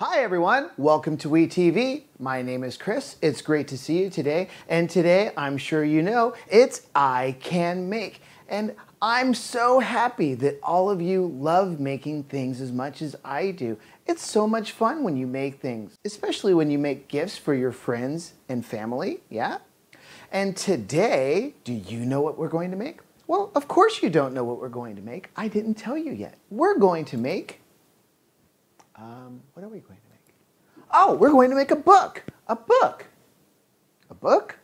Hi everyone, welcome to WeTV. My name is Chris. It's great to see you today. And today, I'm sure you know, it's I Can Make. And I'm so happy that all of you love making things as much as I do. It's so much fun when you make things, especially when you make gifts for your friends and family, yeah? And today, do you know what we're going to make? Well, of course you don't know what we're going to make. I didn't tell you yet. We're going to make what are we going to make? Oh, we're going to make a book. A book. A book?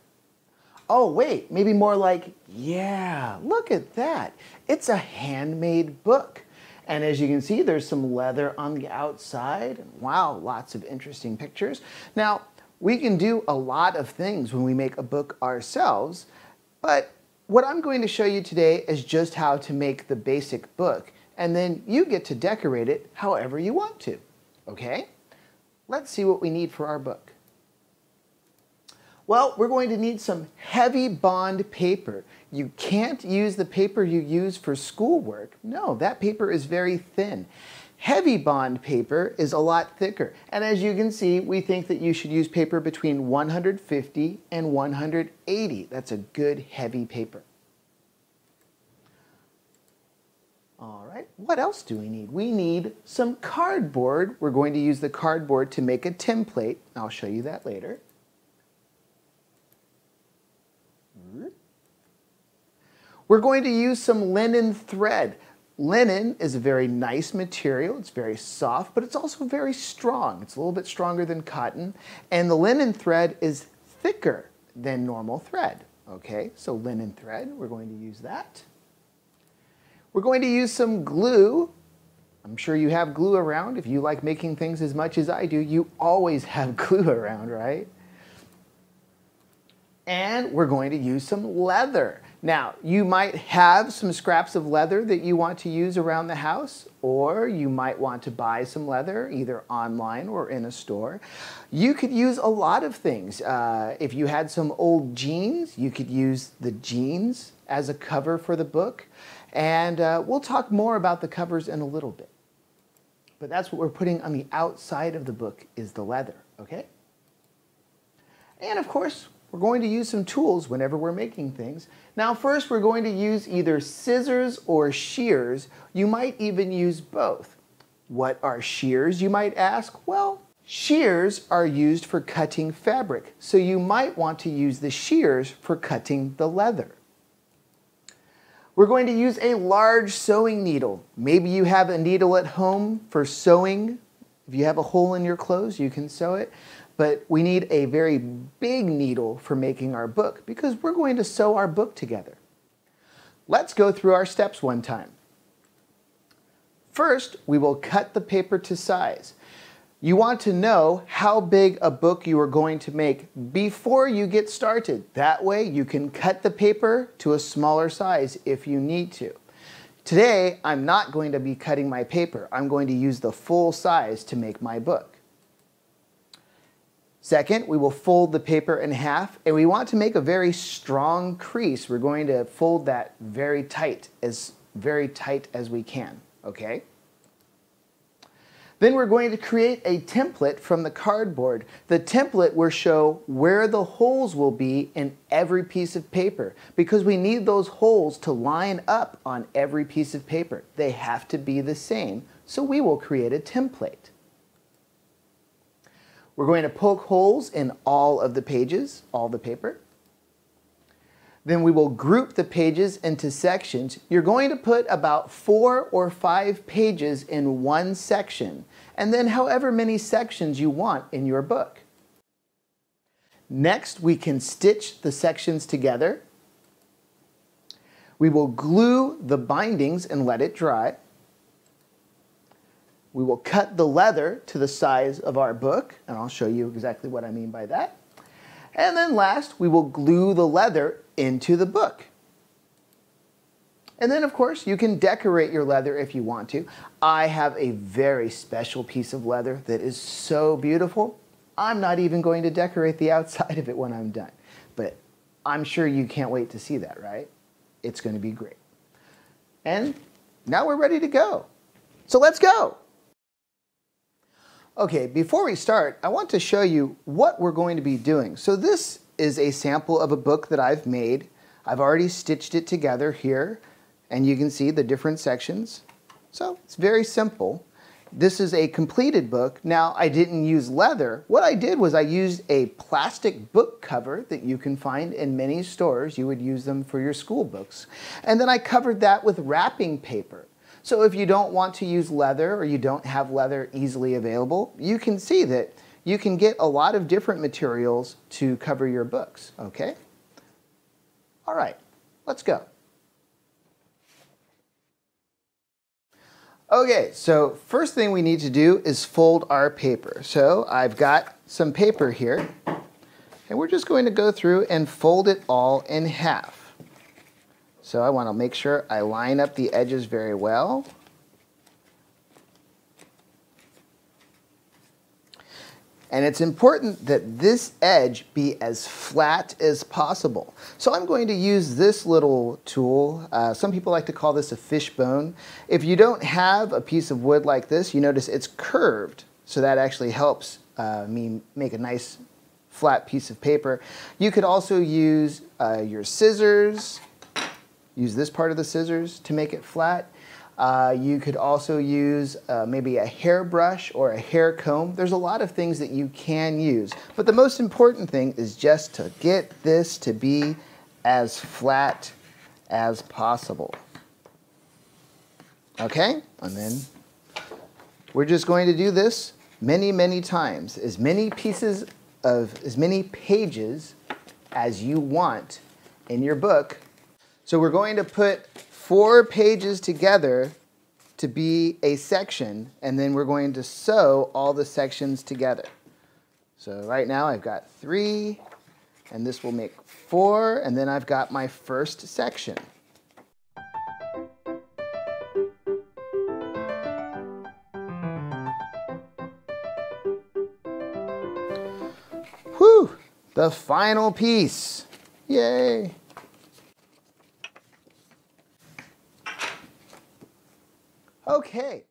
Oh, wait, maybe more like, yeah, look at that. It's a handmade book. And as you can see, there's some leather on the outside. Wow, lots of interesting pictures. Now, we can do a lot of things when we make a book ourselves, but what I'm going to show you today is just how to make the basic book, and then you get to decorate it however you want to. Okay, let's see what we need for our book. Well, we're going to need some heavy bond paper. You can't use the paper you use for schoolwork. No, that paper is very thin. Heavy bond paper is a lot thicker. And as you can see, we think that you should use paper between 150 and 180. That's a good heavy paper. All right, what else do we need? We need some cardboard. We're going to use the cardboard to make a template. I'll show you that later. We're going to use some linen thread. Linen is a very nice material. It's very soft, but it's also very strong. It's a little bit stronger than cotton. And the linen thread is thicker than normal thread. Okay, so linen thread, we're going to use that. We're going to use some glue. I'm sure you have glue around. If you like making things as much as I do, you always have glue around, right? And we're going to use some leather. Now, you might have some scraps of leather that you want to use around the house, or you might want to buy some leather either online or in a store. You could use a lot of things. If you had some old jeans, you could use the jeans as a cover for the book. And we'll talk more about the covers in a little bit. But that's what we're putting on the outside of the book is the leather, okay? And of course, we're going to use some tools whenever we're making things. Now first, we're going to use either scissors or shears. You might even use both. What are shears, you might ask? Well, shears are used for cutting fabric, so you might want to use the shears for cutting the leather. We're going to use a large sewing needle. Maybe you have a needle at home for sewing. If you have a hole in your clothes, you can sew it. But we need a very big needle for making our book because we're going to sew our book together. Let's go through our steps one time. First, we will cut the paper to size. You want to know how big a book you are going to make before you get started. That way you can cut the paper to a smaller size if you need to. Today, I'm not going to be cutting my paper. I'm going to use the full size to make my book. Second, we will fold the paper in half, and we want to make a very strong crease. We're going to fold that very tight as we can, okay? Then we're going to create a template from the cardboard. The template will show where the holes will be in every piece of paper because we need those holes to line up on every piece of paper. They have to be the same, so we will create a template. We're going to poke holes in all of the pages, all the paper. Then we will group the pages into sections. You're going to put about 4 or 5 pages in one section, and then however many sections you want in your book. Next, we can stitch the sections together. We will glue the bindings and let it dry. We will cut the leather to the size of our book, and I'll show you exactly what I mean by that. And then last, we will glue the leather into the book. And then, of course, you can decorate your leather if you want to. I have a very special piece of leather that is so beautiful. I'm not even going to decorate the outside of it when I'm done. But I'm sure you can't wait to see that, right? It's going to be great. And now we're ready to go. So let's go. Okay, before we start, I want to show you what we're going to be doing. So this is a sample of a book that I've made. I've already stitched it together here, and you can see the different sections. So it's very simple. This is a completed book. Now, I didn't use leather. What I did was I used a plastic book cover that you can find in many stores. You would use them for your school books. And then I covered that with wrapping paper. So if you don't want to use leather or you don't have leather easily available, you can see that you can get a lot of different materials to cover your books, okay? All right, let's go. Okay, so first thing we need to do is fold our paper. So I've got some paper here, and we're just going to go through and fold it all in half. So I want to make sure I line up the edges very well. And it's important that this edge be as flat as possible. So I'm going to use this little tool. Some people like to call this a fishbone. If you don't have a piece of wood like this, you notice it's curved. So that actually helps me make a nice flat piece of paper. You could also use your scissors. Use this part of the scissors to make it flat. You could also use maybe a hairbrush or a hair comb. There's a lot of things that you can use. But the most important thing is just to get this to be as flat as possible. Okay? And then we're just going to do this many, many times. As many pages as you want in your book. So we're going to put 4 pages together to be a section, and then we're going to sew all the sections together. So right now I've got 3, and this will make 4, and then I've got my first section. Whew! The final piece. Yay! Okay,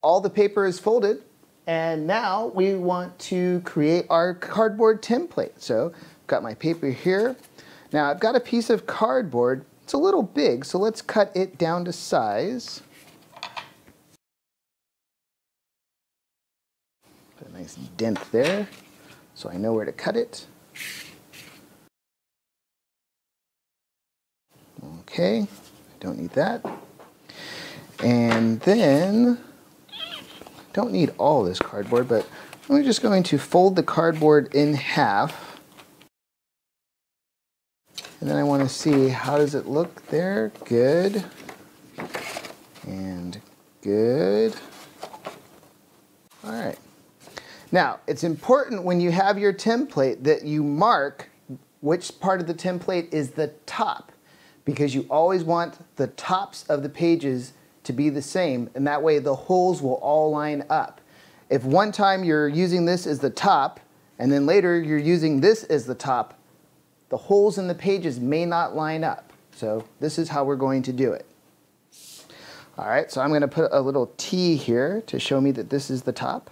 all the paper is folded, and now we want to create our cardboard template. So I've got my paper here. Now I've got a piece of cardboard. It's a little big, so let's cut it down to size. Put a nice dent there so I know where to cut it. Okay, don't need that. And then, don't need all this cardboard, but I'm just going to fold the cardboard in half. And then I want to see, how does it look there? Good. And good. All right. Now, it's important when you have your template that you mark which part of the template is the top, because you always want the tops of the pages to be the same, and that way the holes will all line up. If one time you're using this as the top, and then later you're using this as the top, the holes in the pages may not line up. So this is how we're going to do it. All right, so I'm going to put a little T here to show me that this is the top.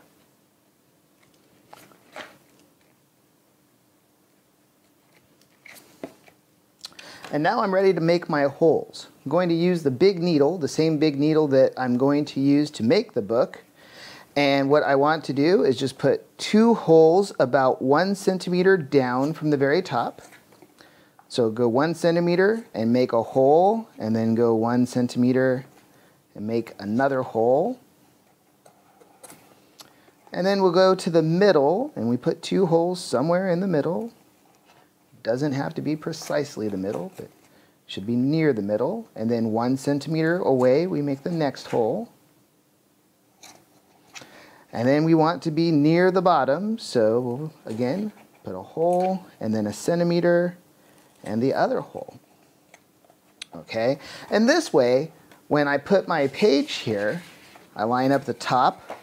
And now I'm ready to make my holes. I'm going to use the big needle, the same big needle that I'm going to use to make the book. And what I want to do is just put 2 holes about 1 centimeter down from the very top. So go 1 centimeter and make a hole, and then go 1 centimeter and make another hole. And then we'll go to the middle, and we put 2 holes somewhere in the middle. Doesn't have to be precisely the middle, but should be near the middle. And then 1 centimeter away, we make the next hole. And then we want to be near the bottom, so we'll, again, put a hole, and then 1 centimeter, and the other hole. Okay, and this way, when I put my page here, I line up the top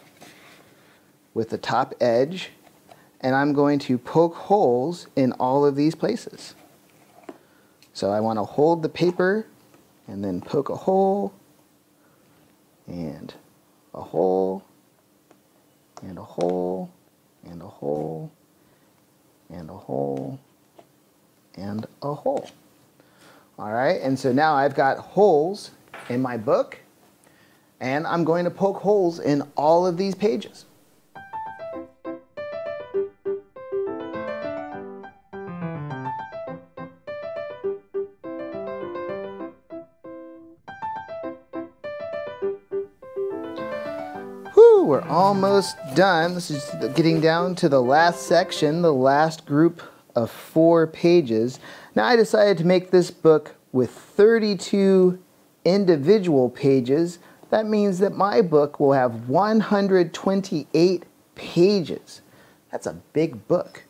with the top edge, and I'm going to poke holes in all of these places. So I want to hold the paper and then poke a hole and a hole and a hole, and a hole, and a hole, and a hole. All right, and so now I've got holes in my book, and I'm going to poke holes in all of these pages. Whew, we're almost done. This is getting down to the last section, the last group of 4 pages. Now I decided to make this book with 32 individual pages. That means that my book will have 128 pages. That's a big book.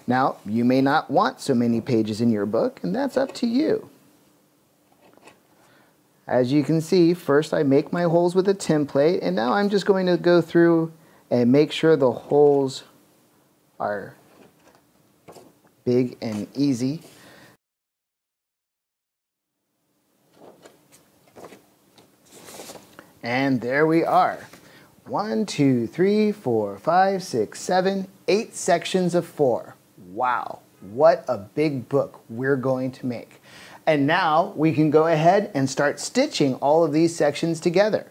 Now, you may not want so many pages in your book, and that's up to you. As you can see, first I make my holes with a template, and now I'm just going to go through and make sure the holes are big and easy. And there we are. 1, 2, 3, 4, 5, 6, 7, 8 sections of 4. Wow, what a big book we're going to make. And now we can go ahead and start stitching all of these sections together.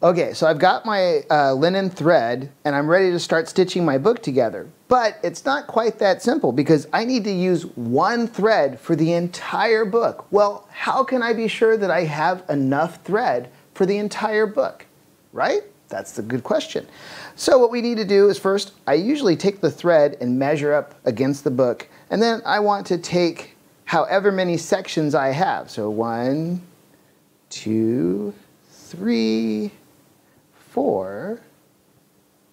Okay, so I've got my linen thread and I'm ready to start stitching my book together. But it's not quite that simple because I need to use one thread for the entire book. Well, how can I be sure that I have enough thread for the entire book, right? That's the good question. So what we need to do is first, I usually take the thread and measure up against the book, and then I want to take however many sections I have. So 1, 2, 3, 4,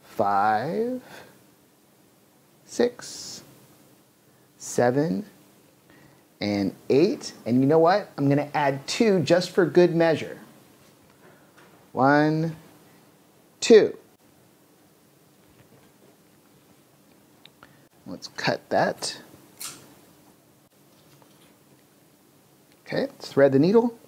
5, 6, 7, and 8. And you know what? I'm going to add 2 just for good measure. 1, 2. Let's cut that. Okay, let's thread the needle.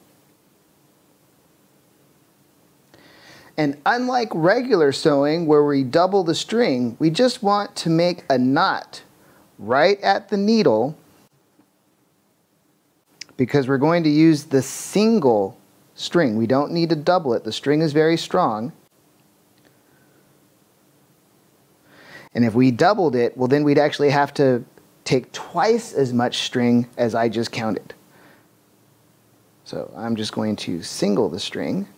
And unlike regular sewing where we double the string, we just want to make a knot right at the needle because we're going to use the single string. We don't need to double it. The string is very strong. And if we doubled it, well then we'd actually have to take twice as much string as I just counted. So I'm just going to single the string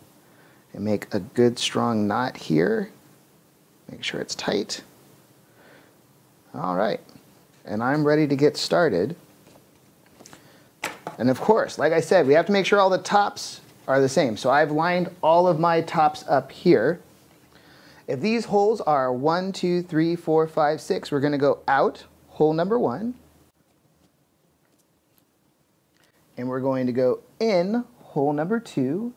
and make a good strong knot here. Make sure it's tight. All right, and I'm ready to get started. And of course, like I said, we have to make sure all the tops are the same. So I've lined all of my tops up here. If these holes are 1, 2, 3, 4, 5, 6, we're going to go out hole number 1. And we're going to go in hole number 2.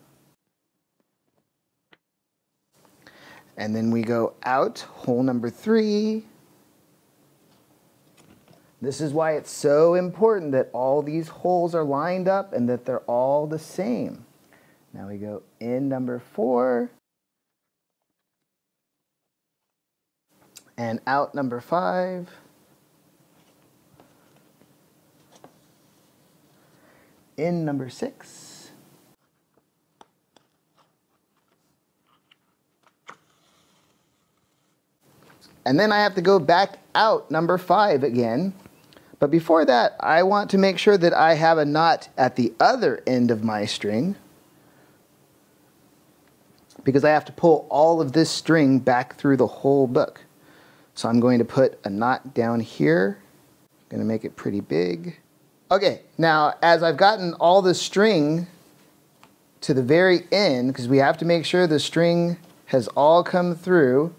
And then we go out hole number 3. This is why it's so important that all these holes are lined up and that they're all the same. Now we go in number 4. And out number 5. In number 6. And then I have to go back out number 5 again. But before that, I want to make sure that I have a knot at the other end of my string, because I have to pull all of this string back through the whole book. So I'm going to put a knot down here. I'm going to make it pretty big. Okay, now as I've gotten all the string to the very end, because we have to make sure the string has all come through.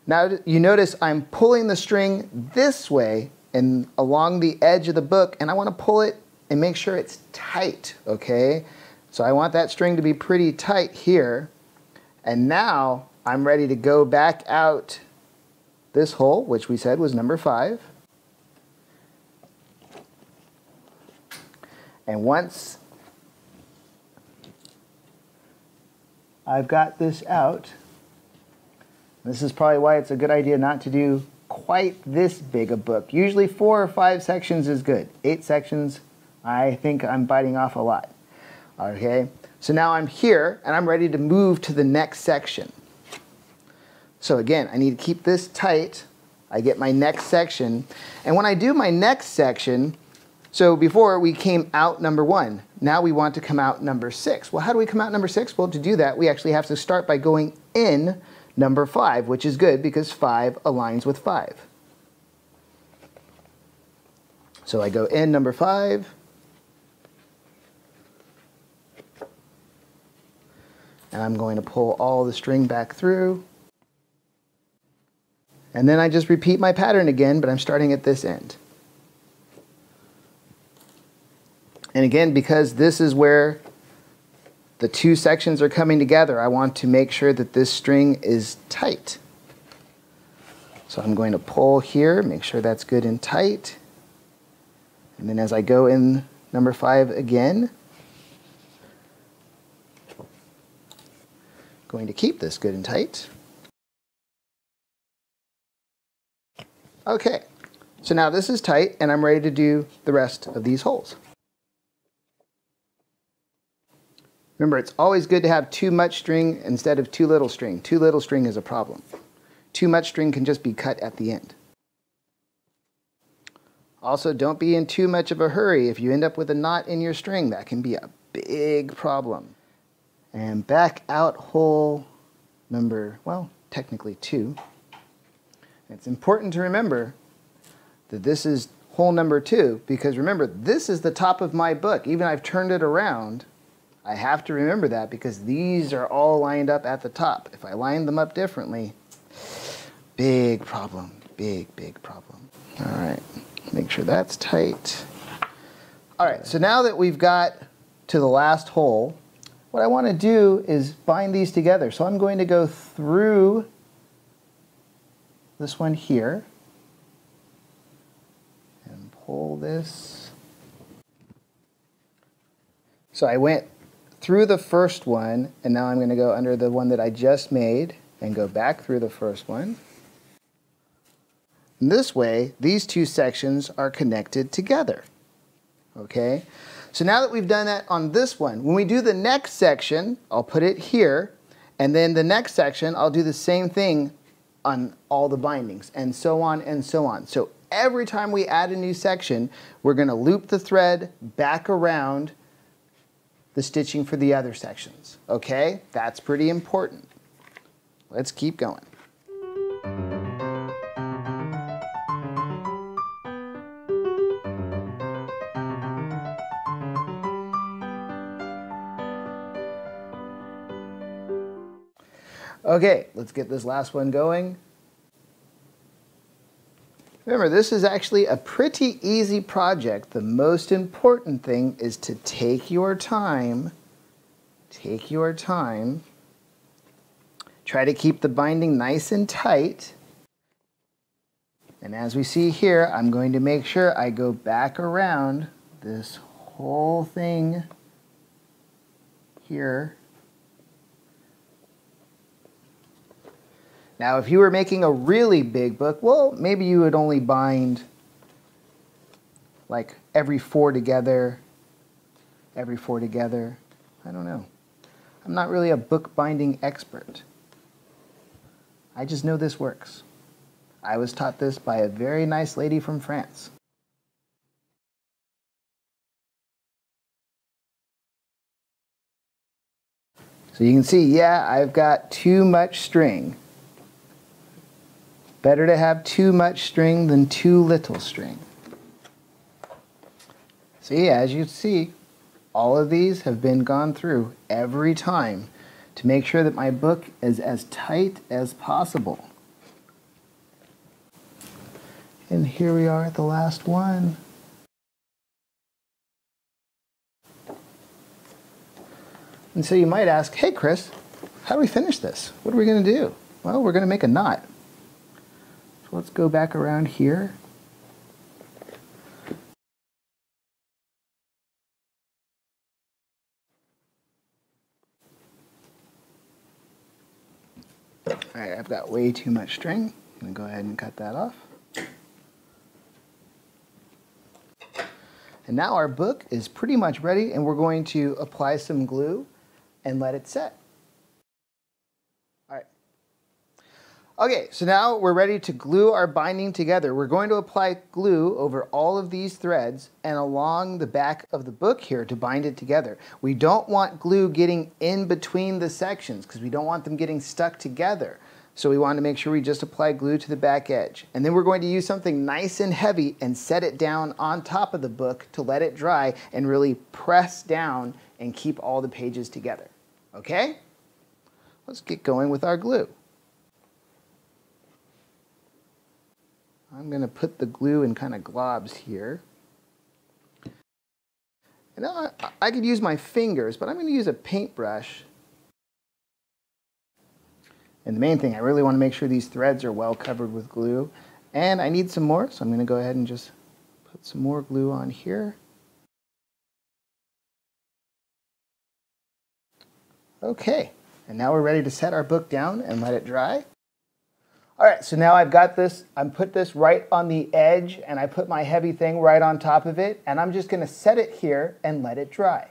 Now you notice I'm pulling the string this way and along the edge of the book, and I want to pull it and make sure it's tight, okay? So I want that string to be pretty tight here. And now I'm ready to go back out this hole, which we said was number 5. And once I've got this out. This is probably why it's a good idea not to do quite this big a book. Usually 4 or 5 sections is good. 8 sections, I think I'm biting off a lot. Okay, so now I'm here and I'm ready to move to the next section. So again, I need to keep this tight. I get my next section. And when I do my next section, so before we came out number 1. Now we want to come out number 6. Well, how do we come out number 6? Well, to do that, we actually have to start by going in number 5, which is good because 5 aligns with 5. So I go in number 5. And I'm going to pull all the string back through. And then I just repeat my pattern again, but I'm starting at this end. And again, because this is where the 2 sections are coming together, I want to make sure that this string is tight. So I'm going to pull here, make sure that's good and tight. And then as I go in number 5 again, going to keep this good and tight. Okay, so now this is tight and I'm ready to do the rest of these holes. Remember, it's always good to have too much string instead of too little string. Too little string is a problem. Too much string can just be cut at the end. Also, don't be in too much of a hurry. If you end up with a knot in your string, that can be a big problem. And back out hole number, well, technically 2. It's important to remember that this is hole number 2 because remember, this is the top of my book. Even I've turned it around, I have to remember that because these are all lined up at the top. If I line them up differently, big problem, big problem. All right, make sure that's tight. All right, so now that we've got to the last hole, what I want to do is bind these together. So I'm going to go through this one here and pull this. So I went through the first one and now I'm going to go under the one that I just made and go back through the first one. And this way, these 2 sections are connected together. Okay? So now that we've done that on this one, when we do the next section, I'll put it here, and then the next section, I'll do the same thing on all the bindings, and so on and so on. So every time we add a new section, we're going to loop the thread back around the stitching for the other sections. Okay? That's pretty important. Let's keep going. Okay, let's get this last one going. Remember, this is actually a pretty easy project. The most important thing is to take your time. Take your time. Try to keep the binding nice and tight. And as we see here, I'm going to make sure I go back around this whole thing here. Now, if you were making a really big book, well, maybe you would only bind like every 4 together, every 4 together. I don't know. I'm not really a book binding expert. I just know this works. I was taught this by a very nice lady from France. So you can see, yeah, I've got too much string. Better to have too much string than too little string. See, as you see, all of these have been gone through every time to make sure that my book is as tight as possible. And here we are at the last one. And so you might ask, hey Chris, how do we finish this? What are we going to do? Well, we're going to make a knot. So let's go back around here. All right, I've got way too much string. I'm going to go ahead and cut that off. And now our book is pretty much ready, and we're going to apply some glue and let it set. All right. Okay, so now we're ready to glue our binding together. We're going to apply glue over all of these threads and along the back of the book here to bind it together. We don't want glue getting in between the sections because we don't want them getting stuck together. So we want to make sure we just apply glue to the back edge. And then we're going to use something nice and heavy and set it down on top of the book to let it dry and really press down and keep all the pages together. Okay? Let's get going with our glue. I'm going to put the glue in kind of globs here. And I could use my fingers, but I'm going to use a paintbrush. And the main thing, I really want to make sure these threads are well covered with glue. And I need some more, so I'm going to go ahead and just put some more glue on here. Okay, and now we're ready to set our book down and let it dry. All right, so now I've got this, I put this right on the edge, and I put my heavy thing right on top of it, and I'm just going to set it here and let it dry.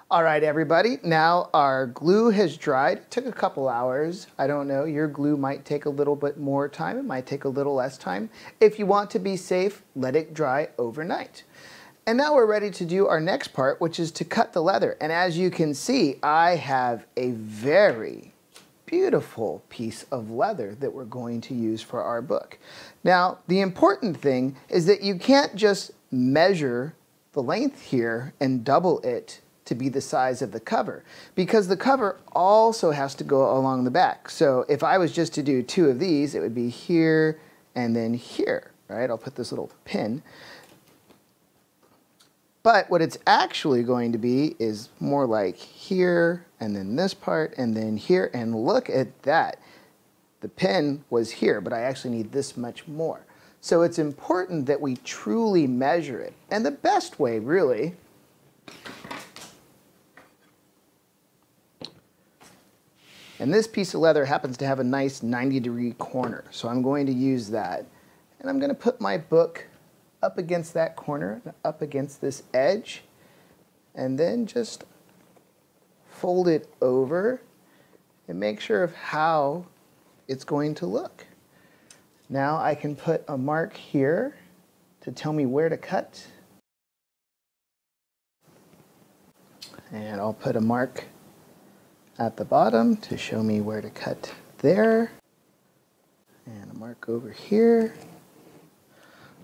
All right, everybody, now our glue has dried. It took a couple hours. I don't know, your glue might take a little bit more time. It might take a little less time. If you want to be safe, let it dry overnight. And now we're ready to do our next part, which is to cut the leather. And as you can see, I have a very beautiful piece of leather that we're going to use for our book. Now, the important thing is that you can't just measure the length here and double it to be the size of the cover, because the cover also has to go along the back. So if I was just to do two of these, it would be here and then here, right? I'll put this little pin. But what it's actually going to be is more like here, and then this part, and then here, and look at that. The pin was here, but I actually need this much more. So it's important that we truly measure it. And the best way, really, and this piece of leather happens to have a nice 90-degree corner, so I'm going to use that. And I'm going to put my book up against that corner, up against this edge, and then just fold it over and make sure of how it's going to look. Now I can put a mark here to tell me where to cut. And I'll put a mark at the bottom to show me where to cut there. And a mark over here.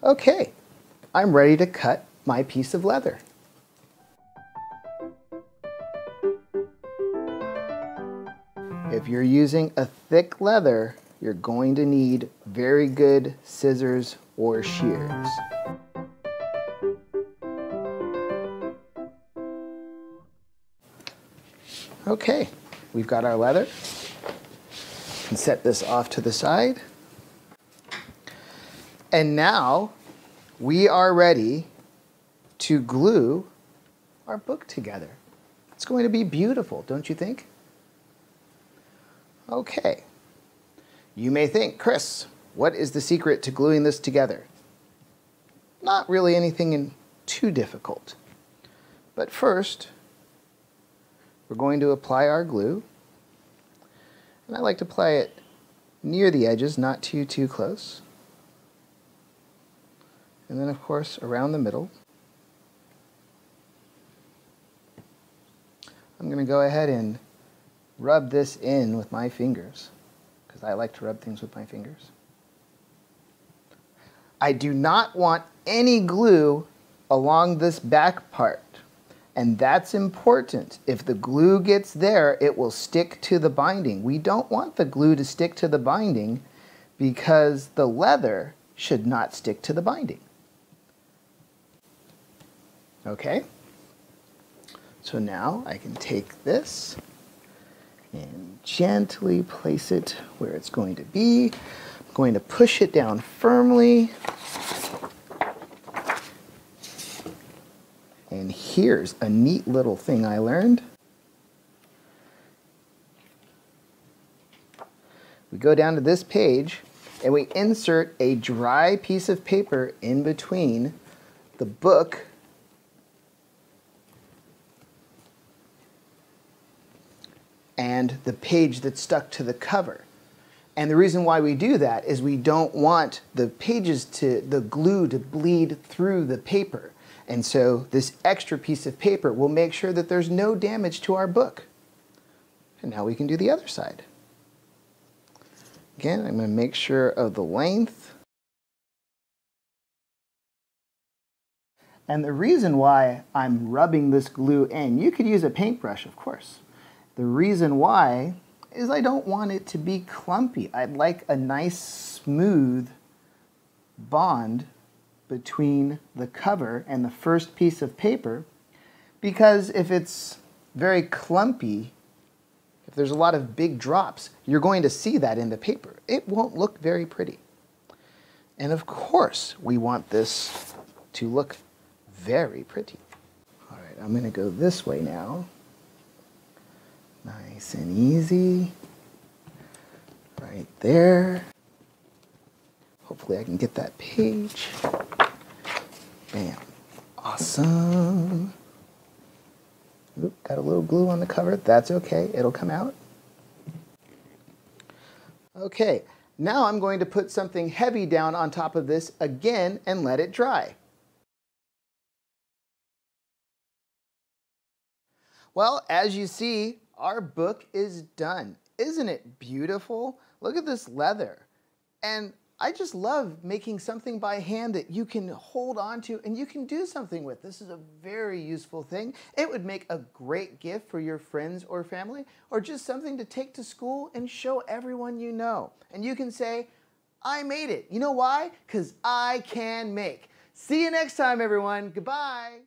Okay, I'm ready to cut my piece of leather. If you're using a thick leather, you're going to need very good scissors or shears. Okay, we've got our leather. We can set this off to the side. And now we are ready to glue our book together. It's going to be beautiful, don't you think? Okay. You may think, Chris, what is the secret to gluing this together? Not really anything too difficult. But first, we're going to apply our glue. And I like to apply it near the edges, not too close. And then, of course, around the middle. I'm going to go ahead and rub this in with my fingers, because I like to rub things with my fingers. I do not want any glue along this back part, and that's important. If the glue gets there, it will stick to the binding. We don't want the glue to stick to the binding because the leather should not stick to the binding. Okay? So now I can take this and gently place it where it's going to be. I'm going to push it down firmly. And here's a neat little thing I learned. we go down to this page and we insert a dry piece of paper in between the book and the page that's stuck to the cover. And the reason why we do that is we don't want the glue to bleed through the paper. And so this extra piece of paper will make sure that there's no damage to our book. And now we can do the other side. Again, I'm going to make sure of the length. And the reason why I'm rubbing this glue in, you could use a paintbrush, of course. The reason why is I don't want it to be clumpy. I'd like a nice smooth bond between the cover and the first piece of paper, because if it's very clumpy, if there's a lot of big drops, you're going to see that in the paper. It won't look very pretty. And of course, we want this to look very pretty. All right, I'm going to go this way now. Nice and easy. Right there. Hopefully I can get that page. Bam. Awesome. Oop, got a little glue on the cover. That's okay. It'll come out. Okay, now I'm going to put something heavy down on top of this again and let it dry. Well, as you see, our book is done. Isn't it beautiful? Look at this leather. And I just love making something by hand that you can hold on to and you can do something with. This is a very useful thing. It would make a great gift for your friends or family, or just something to take to school and show everyone you know. And you can say, I made it. You know why? Because I can make. See you next time, everyone. Goodbye.